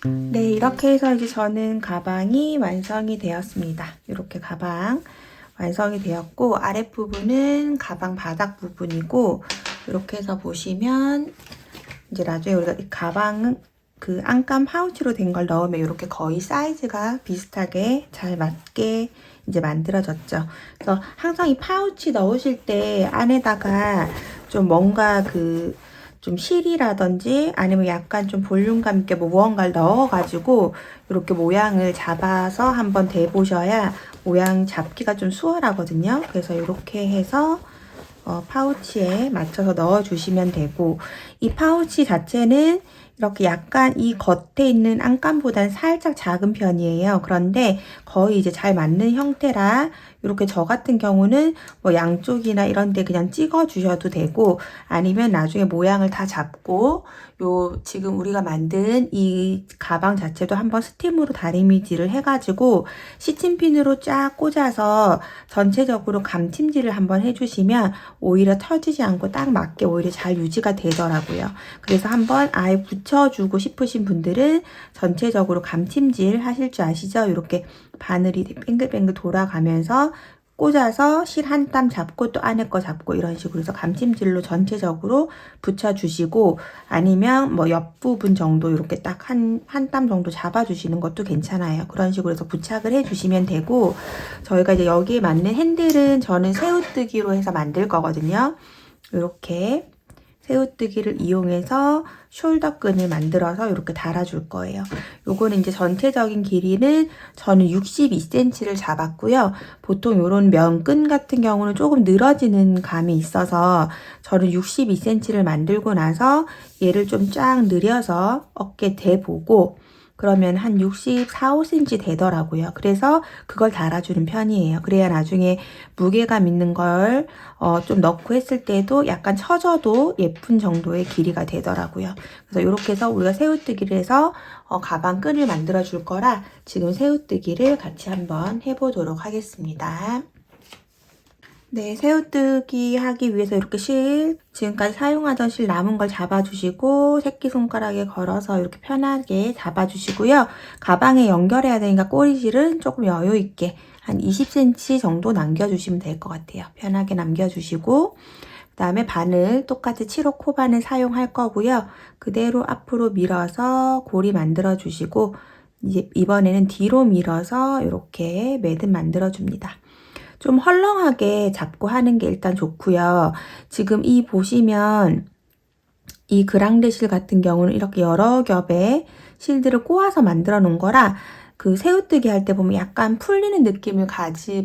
네, 이렇게 해서 이제 저는 가방이 완성이 되었습니다. 이렇게 가방 완성이 되었고, 아랫부분은 가방 바닥 부분이고, 이렇게 해서 보시면 이제 나중에 우리가 이 가방은 그 안감 파우치로 된 걸 넣으면 이렇게 거의 사이즈가 비슷하게 잘 맞게 이제 만들어졌죠. 그래서 항상 이 파우치 넣으실 때 안에다가 좀 뭔가 좀 실이라든지 아니면 약간 좀 볼륨감 있게 뭐 무언가를 넣어가지고 이렇게 모양을 잡아서 한번 대보셔야 모양 잡기가 좀 수월하거든요. 그래서 이렇게 해서 파우치에 맞춰서 넣어주시면 되고, 이 파우치 자체는 이렇게 약간 이 겉에 있는 안감보다는 살짝 작은 편이에요. 그런데 거의 이제 잘 맞는 형태라 이렇게 저 같은 경우는 뭐 양쪽이나 이런 데 그냥 찍어 주셔도 되고, 아니면 나중에 모양을 다 잡고 요 지금 우리가 만든 이 가방 자체도 한번 스팀으로 다리미질을 해가지고 시침핀으로 쫙 꽂아서 전체적으로 감침질을 한번 해주시면 오히려 터지지 않고 딱 맞게 오히려 잘 유지가 되더라고요. 그래서 한번 아예 붙여주고 싶으신 분들은 전체적으로 감침질 하실 줄 아시죠? 이렇게 바늘이 뱅글뱅글 돌아가면서 꽂아서 실 한 땀 잡고 또 안에 거 잡고 이런 식으로 해서 감침질로 전체적으로 붙여주시고, 아니면 뭐 옆부분 정도 이렇게 딱 한 땀 정도 잡아주시는 것도 괜찮아요. 그런 식으로 해서 부착을 해주시면 되고, 저희가 이제 여기에 맞는 핸들은 저는 새우뜨기로 해서 만들 거거든요. 이렇게 새우뜨기를 이용해서 숄더 끈을 만들어서 이렇게 달아줄 거예요. 요거는 이제 전체적인 길이는 저는 62cm를 잡았고요. 보통 이런 면끈 같은 경우는 조금 늘어지는 감이 있어서 저는 62cm를 만들고 나서 얘를 좀 쫙 늘려서 어깨 대보고, 그러면 한 64, 5cm 되더라고요. 그래서 그걸 달아주는 편이에요. 그래야 나중에 무게감 있는 걸 좀 넣고 했을 때도 약간 처져도 예쁜 정도의 길이가 되더라고요. 그래서 이렇게 해서 우리가 새우뜨기를 해서 가방 끈을 만들어 줄 거라 지금 새우뜨기를 같이 한번 해보도록 하겠습니다. 네, 새우뜨기 하기 위해서 이렇게 지금까지 사용하던 실 남은 걸 잡아주시고, 새끼손가락에 걸어서 이렇게 편하게 잡아주시고요. 가방에 연결해야 되니까 꼬리실은 조금 여유있게 한 20cm 정도 남겨주시면 될 것 같아요. 편하게 남겨주시고, 그 다음에 바늘, 똑같이 7호 코바늘 사용할 거고요. 그대로 앞으로 밀어서 고리 만들어주시고, 이제 이번에는 뒤로 밀어서 이렇게 매듭 만들어줍니다. 좀 헐렁하게 잡고 하는 게 일단 좋고요. 지금 이 보시면 이 그랑데 실 같은 경우는 이렇게 여러 겹의 실들을 꼬아서 만들어 놓은 거라 그 새우뜨기 할 때 보면 약간 풀리는 느낌을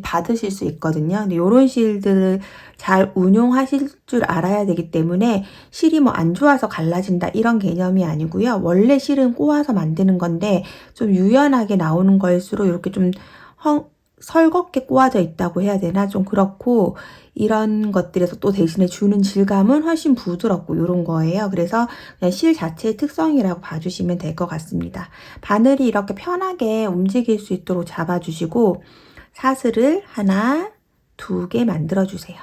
받으실 수 있거든요. 근데 이런 실들을 잘 운용하실 줄 알아야 되기 때문에 실이 뭐 안 좋아서 갈라진다 이런 개념이 아니고요. 원래 실은 꼬아서 만드는 건데 좀 유연하게 나오는 거일수록 이렇게 좀 설겁게 꼬아져 있다고 해야 되나? 좀 그렇고, 이런 것들에서 또 대신에 주는 질감은 훨씬 부드럽고 이런 거예요. 그래서 그냥 실 자체의 특성이라고 봐주시면 될 것 같습니다. 바늘이 이렇게 편하게 움직일 수 있도록 잡아주시고, 사슬을 하나, 두 개 만들어주세요.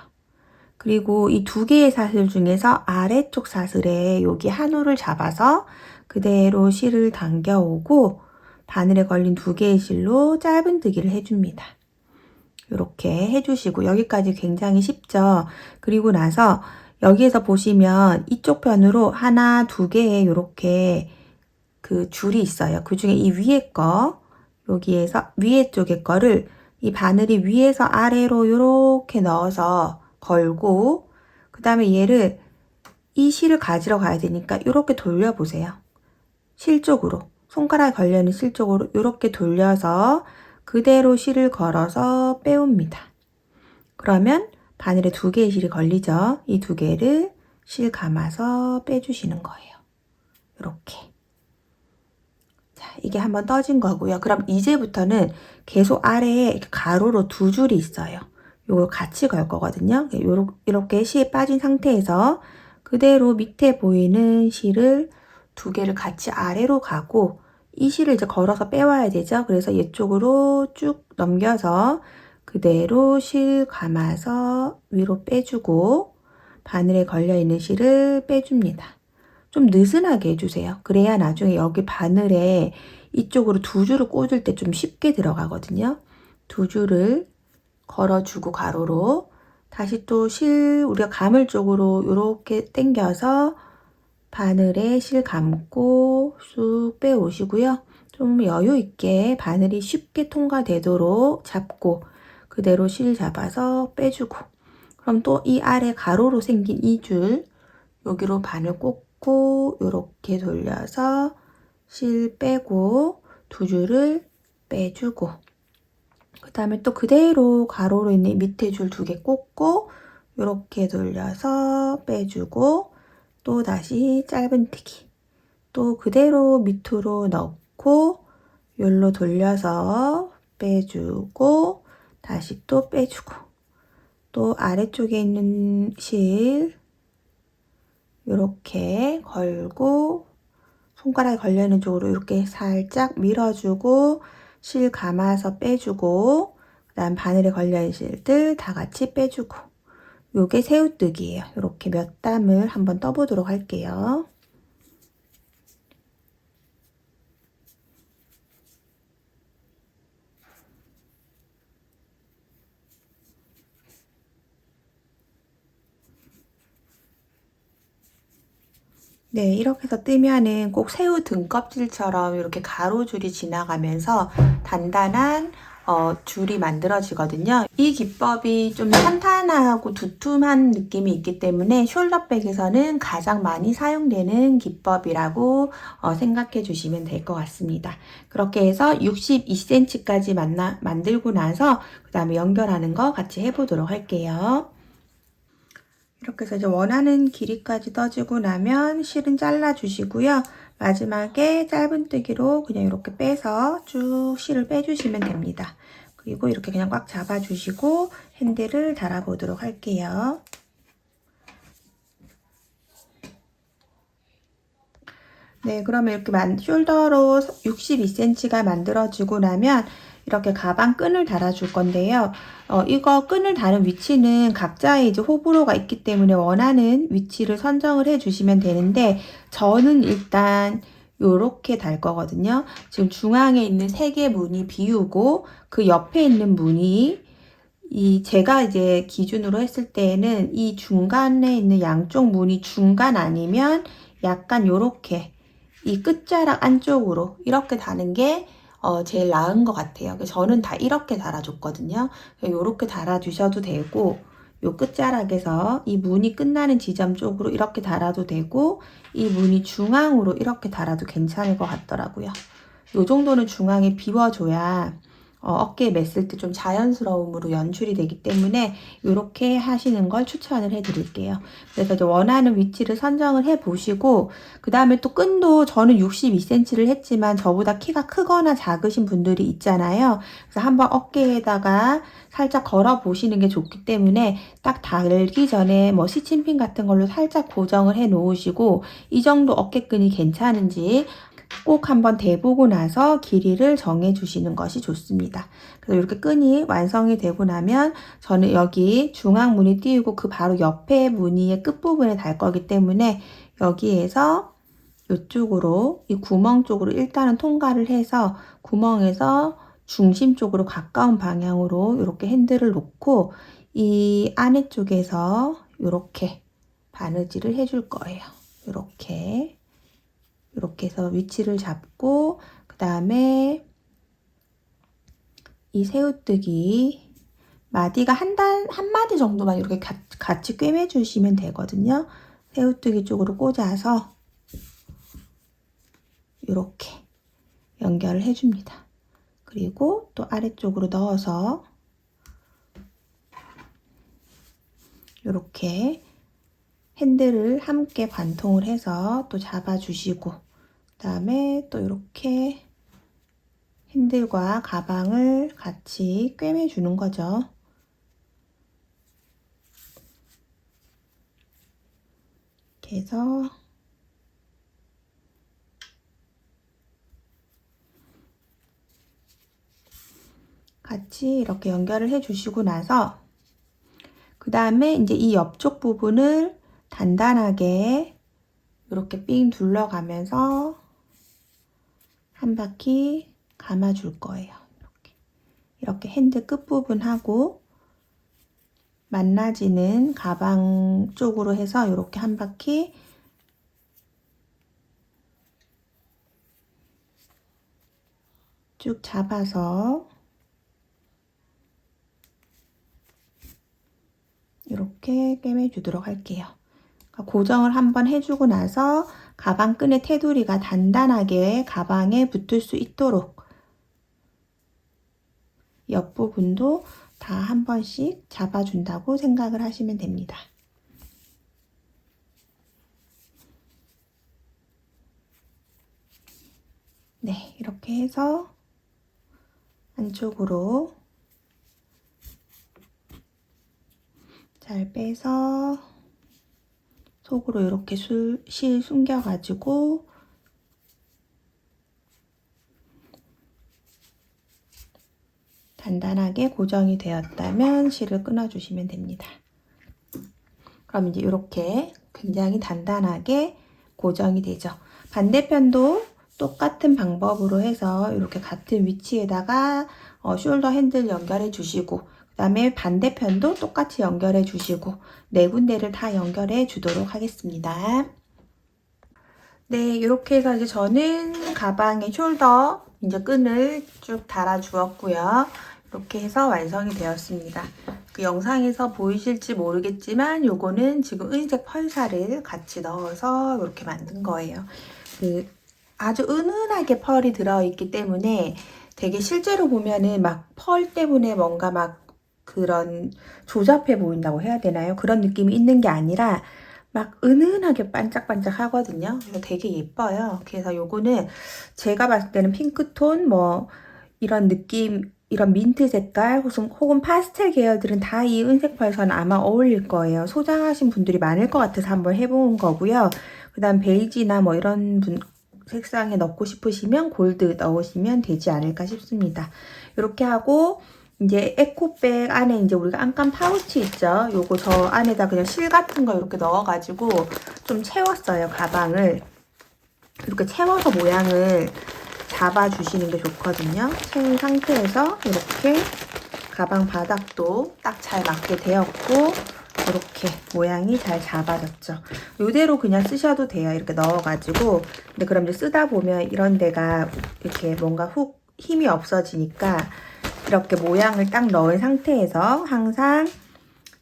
그리고 이 두 개의 사슬 중에서 아래쪽 사슬에 여기 한 올을 잡아서 그대로 실을 당겨오고, 바늘에 걸린 두 개의 실로 짧은뜨기를 해줍니다. 이렇게 해주시고, 여기까지 굉장히 쉽죠. 그리고 나서 여기에서 보시면 이쪽 편으로 하나, 두 개의 이렇게 그 줄이 있어요. 그 중에 이 위에 거, 여기에서 위에 쪽에 거를 이 바늘이 위에서 아래로 이렇게 넣어서 걸고, 그 다음에 얘를 이 실을 가지러 가야 되니까 이렇게 돌려보세요. 실 쪽으로. 손가락에 걸려있는 실 쪽으로 이렇게 돌려서 그대로 실을 걸어서 빼옵니다. 그러면 바늘에 두 개의 실이 걸리죠. 이 두 개를 실 감아서 빼주시는 거예요. 이렇게. 자, 이게 한번 떠진 거고요. 그럼 이제부터는 계속 아래에 이렇게 가로로 두 줄이 있어요. 요걸 같이 걸 거거든요. 이렇게 실이 빠진 상태에서 그대로 밑에 보이는 실을 두 개를 같이 아래로 가고, 이 실을 이제 걸어서 빼와야 되죠. 그래서 이쪽으로 쭉 넘겨서 그대로 실 감아서 위로 빼주고, 바늘에 걸려있는 실을 빼줍니다. 좀 느슨하게 해주세요. 그래야 나중에 여기 바늘에 이쪽으로 두 줄을 꽂을 때 좀 쉽게 들어가거든요. 두 줄을 걸어주고 가로로 다시 또 실 우리가 감을 쪽으로 이렇게 당겨서 바늘에 실 감고 쑥 빼오시고요. 좀 여유 있게 바늘이 쉽게 통과되도록 잡고 그대로 실 잡아서 빼주고, 그럼 또 이 아래 가로로 생긴 이 줄 여기로 바늘 꽂고 이렇게 돌려서 실 빼고 두 줄을 빼주고, 그 다음에 또 그대로 가로로 있는 밑에 줄 두 개 꽂고 이렇게 돌려서 빼주고, 또 다시 짧은뜨기 또 그대로 밑으로 넣고 여기로 돌려서 빼주고 다시 또 빼주고, 또 아래쪽에 있는 실 이렇게 걸고 손가락에 걸려있는 쪽으로 이렇게 살짝 밀어주고 실 감아서 빼주고, 그 다음 바늘에 걸려있는 실들 다 같이 빼주고, 요게 새우뜨기예요. 이렇게 몇 담을 한번 떠보도록 할게요. 네, 이렇게 해서 뜨면은 꼭 새우 등껍질처럼 이렇게 가로줄이 지나가면서 단단한 줄이 만들어지거든요. 이 기법이 좀 탄탄하고 두툼한 느낌이 있기 때문에 숄더백에서는 가장 많이 사용되는 기법이라고 생각해 주시면 될 것 같습니다. 그렇게 해서 62cm까지 만들고 나서 그 다음에 연결하는 거 같이 해보도록 할게요. 이렇게 해서 이제 원하는 길이까지 떠주고 나면 실은 잘라 주시고요. 마지막에 짧은뜨기로 그냥 이렇게 빼서 쭉 실을 빼주시면 됩니다. 그리고 이렇게 그냥 꽉 잡아주시고 핸들을 달아보도록 할게요. 네, 그러면 이렇게 숄더로 62cm가 만들어지고 나면 이렇게 가방 끈을 달아줄 건데요. 이거 끈을 다는 위치는 각자의 이제 호불호가 있기 때문에 원하는 위치를 선정을 해주시면 되는데, 저는 일단 요렇게 달 거거든요. 지금 중앙에 있는 3개 무늬 비우고 그 옆에 있는 무늬, 제가 이제 기준으로 했을 때에는 이 중간에 있는 양쪽 무늬 중간 아니면 약간 요렇게 이 끝자락 안쪽으로 이렇게 다는 게 제일 나은 것 같아요. 그래서 저는 다 이렇게 달아줬거든요. 이렇게 달아주셔도 되고, 요 끝자락에서 이 무늬 끝나는 지점 쪽으로 이렇게 달아도 되고, 이 무늬 중앙으로 이렇게 달아도 괜찮을 것 같더라고요. 요 정도는 중앙에 비워줘야 어깨에 맸을 때 좀 자연스러움으로 연출이 되기 때문에 이렇게 하시는 걸 추천을 해드릴게요. 그래서 이제 원하는 위치를 선정을 해보시고, 그 다음에 또 끈도 저는 62cm를 했지만 저보다 키가 크거나 작으신 분들이 있잖아요. 그래서 한번 어깨에다가 살짝 걸어 보시는 게 좋기 때문에 딱 달기 전에 뭐 시침핀 같은 걸로 살짝 고정을 해 놓으시고, 이 정도 어깨끈이 괜찮은지 꼭 한번 대보고 나서 길이를 정해 주시는 것이 좋습니다. 그래서 이렇게 끈이 완성이 되고 나면 저는 여기 중앙 무늬 띄우고 그 바로 옆에 무늬의 끝부분에 달 거기 때문에 여기에서 이쪽으로 이 구멍 쪽으로 일단은 통과를 해서 구멍에서 중심 쪽으로 가까운 방향으로 이렇게 핸들을 놓고 이 안에 쪽에서 이렇게 바느질을 해줄 거예요. 이렇게 해서 위치를 잡고, 그 다음에 이 새우뜨기 마디가 한 마디 정도만 이렇게 같이 꿰매 주시면 되거든요. 새우뜨기 쪽으로 꽂아서 이렇게 연결을 해줍니다. 그리고 또 아래쪽으로 넣어서 이렇게 핸들을 함께 관통을 해서 또 잡아주시고, 그 다음에 또 이렇게 핸들과 가방을 같이 꿰매 주는 거죠. 이렇게 해서 같이 이렇게 연결을 해 주시고 나서, 그 다음에 이제 이 옆쪽 부분을 단단하게 이렇게 삥 둘러가면서 한 바퀴 감아줄 거예요. 이렇게 핸드 끝부분하고 만나지는 가방 쪽으로 해서 이렇게 한 바퀴 쭉 잡아서 이렇게 꿰매주도록 할게요. 고정을 한번 해주고 나서 가방 끈의 테두리가 단단하게 가방에 붙을 수 있도록 옆부분도 다 한 번씩 잡아준다고 생각을 하시면 됩니다. 네, 이렇게 해서 안쪽으로 잘 빼서 속으로 이렇게 실 숨겨가지고 단단하게 고정이 되었다면 실을 끊어주시면 됩니다. 그럼 이제 이렇게 굉장히 단단하게 고정이 되죠. 반대편도 똑같은 방법으로 해서 이렇게 같은 위치에다가 숄더 핸들 연결해 주시고 그 다음에 반대편도 똑같이 연결해 주시고 네 군데를 다 연결해 주도록 하겠습니다. 네, 이렇게 해서 이제 저는 가방에 숄더 이제 끈을 쭉 달아 주었고요. 이렇게 해서 완성이 되었습니다. 그 영상에서 보이실지 모르겠지만 요거는 지금 은색 펄사를 같이 넣어서 이렇게 만든 거예요. 아주 은은하게 펄이 들어있기 때문에 되게 실제로 보면은 막 펄 때문에 뭔가 막 그런 조잡해 보인다고 해야 되나요? 그런 느낌이 있는 게 아니라 막 은은하게 반짝반짝 하거든요. 그래서 되게 예뻐요. 그래서 요거는 제가 봤을 때는 핑크톤 뭐 이런 느낌, 이런 민트 색깔 혹은 파스텔 계열들은 다 이 은색 펄선 아마 어울릴 거예요. 소장하신 분들이 많을 것 같아서 한번 해본 거고요. 그 다음 베이지나 뭐 이런 색상에 넣고 싶으시면 골드 넣으시면 되지 않을까 싶습니다. 이렇게 하고 이제 에코백 안에 이제 우리가 안감 파우치 있죠? 요거 저 안에다 그냥 실 같은 거 이렇게 넣어가지고 좀 채웠어요, 가방을. 이렇게 채워서 모양을 잡아주시는 게 좋거든요. 채운 상태에서 이렇게 가방 바닥도 딱 잘 맞게 되었고 이렇게 모양이 잘 잡아졌죠. 이대로 그냥 쓰셔도 돼요. 이렇게 넣어가지고. 근데 그럼 이제 쓰다 보면 이런 데가 이렇게 뭔가 훅 힘이 없어지니까 이렇게 모양을 딱 넣은 상태에서 항상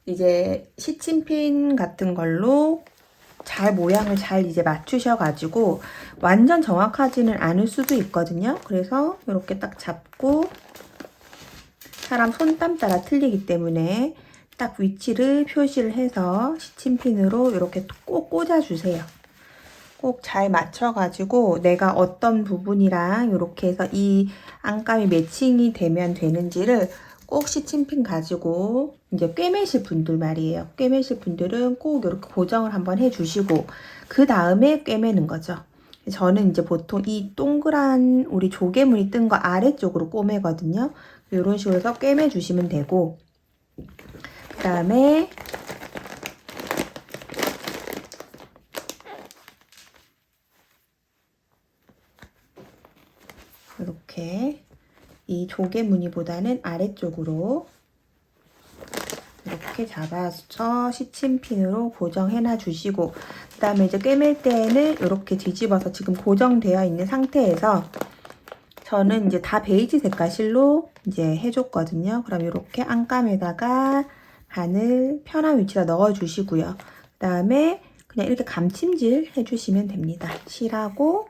이제 시침핀 같은 걸로 잘 모양을 잘 이제 맞추셔가지고 완전 정확하지는 않을 수도 있거든요. 그래서 이렇게 딱 잡고 사람 손땀 따라 틀리기 때문에 딱 위치를 표시를 해서 시침핀으로 이렇게 꼭 꽂아주세요. 꼭 잘 맞춰가지고 내가 어떤 부분이랑 이렇게 해서 이 안감이 매칭이 되면 되는지를 꼭 시침핀 가지고 이제 꿰매실 분들 말이에요. 꿰매실 분들은 꼭 이렇게 고정을 한번 해주시고 그 다음에 꿰매는 거죠. 저는 이제 보통 이 동그란 우리 조개무늬 뜬 거 아래쪽으로 꿰매거든요. 이런 식으로 해서 꿰매 주시면 되고 그 다음에 이렇게 이 조개 무늬보다는 아래쪽으로 이렇게 잡아서 시침핀으로 고정해놔 주시고 그 다음에 이제 꿰맬 때는 이렇게 뒤집어서 지금 고정되어 있는 상태에서 저는 이제 다 베이지 색깔 실로 이제 해줬거든요. 그럼 이렇게 안감에다가 바늘 편한 위치에 넣어 주시고요. 그 다음에 그냥 이렇게 감침질 해주시면 됩니다. 실하고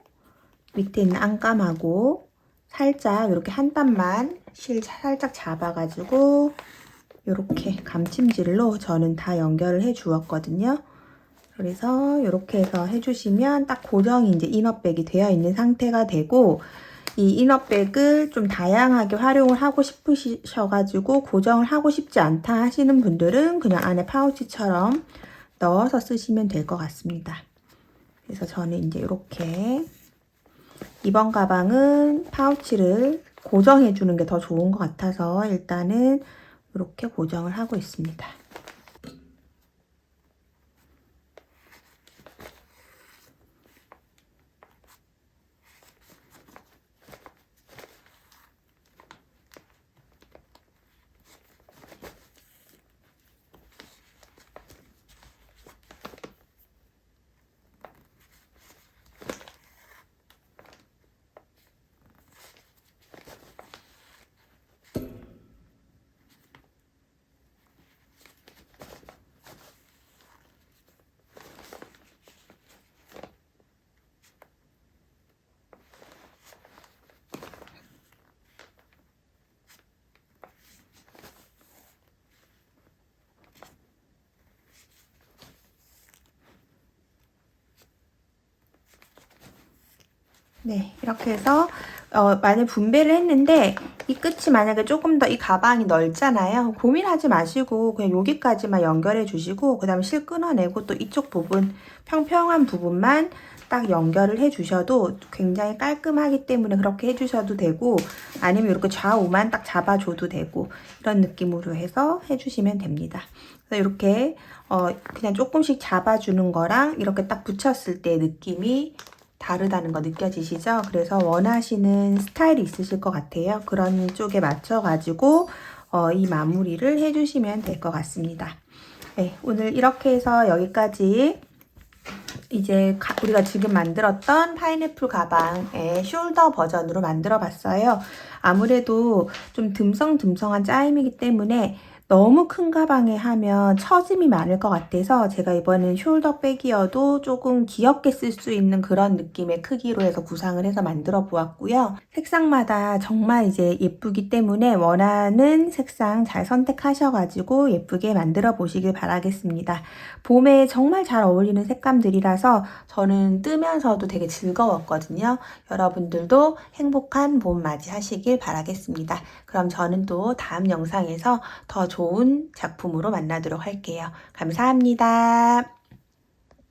밑에 있는 안감하고 살짝 이렇게 한 땀만 실 살짝 잡아가지고 이렇게 감침질로 저는 다 연결을 해 주었거든요. 그래서 이렇게 해서 해주시면 딱 고정이 이제 이너백이 되어 있는 상태가 되고 이 이너백을 좀 다양하게 활용을 하고 싶으셔가지고 고정을 하고 싶지 않다 하시는 분들은 그냥 안에 파우치처럼 넣어서 쓰시면 될 것 같습니다. 그래서 저는 이제 이렇게 이번 가방은 파우치를 고정해 주는 게 더 좋은 것 같아서 일단은 이렇게 고정을 하고 있습니다. 네, 이렇게 해서 만약 분배를 했는데 이 끝이 만약에 조금 더 이 가방이 넓잖아요. 고민하지 마시고 그냥 여기까지만 연결해 주시고 그 다음에 실 끊어내고 또 이쪽 부분 평평한 부분만 딱 연결을 해 주셔도 굉장히 깔끔하기 때문에 그렇게 해 주셔도 되고, 아니면 이렇게 좌우만 딱 잡아줘도 되고, 이런 느낌으로 해서 해 주시면 됩니다. 그래서 이렇게 그냥 조금씩 잡아주는 거랑 이렇게 딱 붙였을 때 느낌이 다르다는 거 느껴지시죠? 그래서 원하시는 스타일이 있으실 것 같아요. 그런 쪽에 맞춰가지고 이 마무리를 해주시면 될 것 같습니다. 네, 오늘 이렇게 해서 여기까지 이제 우리가 지금 만들었던 파인애플 가방의 숄더 버전으로 만들어 봤어요. 아무래도 좀 듬성듬성한 짜임이기 때문에 너무 큰 가방에 하면 처짐이 많을 것 같아서 제가 이번엔 숄더 백이어도 조금 귀엽게 쓸 수 있는 그런 느낌의 크기로 해서 구상을 해서 만들어 보았고요. 색상마다 정말 이제 예쁘기 때문에 원하는 색상 잘 선택하셔가지고 예쁘게 만들어 보시길 바라겠습니다. 봄에 정말 잘 어울리는 색감들이라서 저는 뜨면서도 되게 즐거웠거든요. 여러분들도 행복한 봄 맞이하시길 바라겠습니다. 그럼 저는 또 다음 영상에서 더 좋은 작품으로 만나도록 할게요. 감사합니다.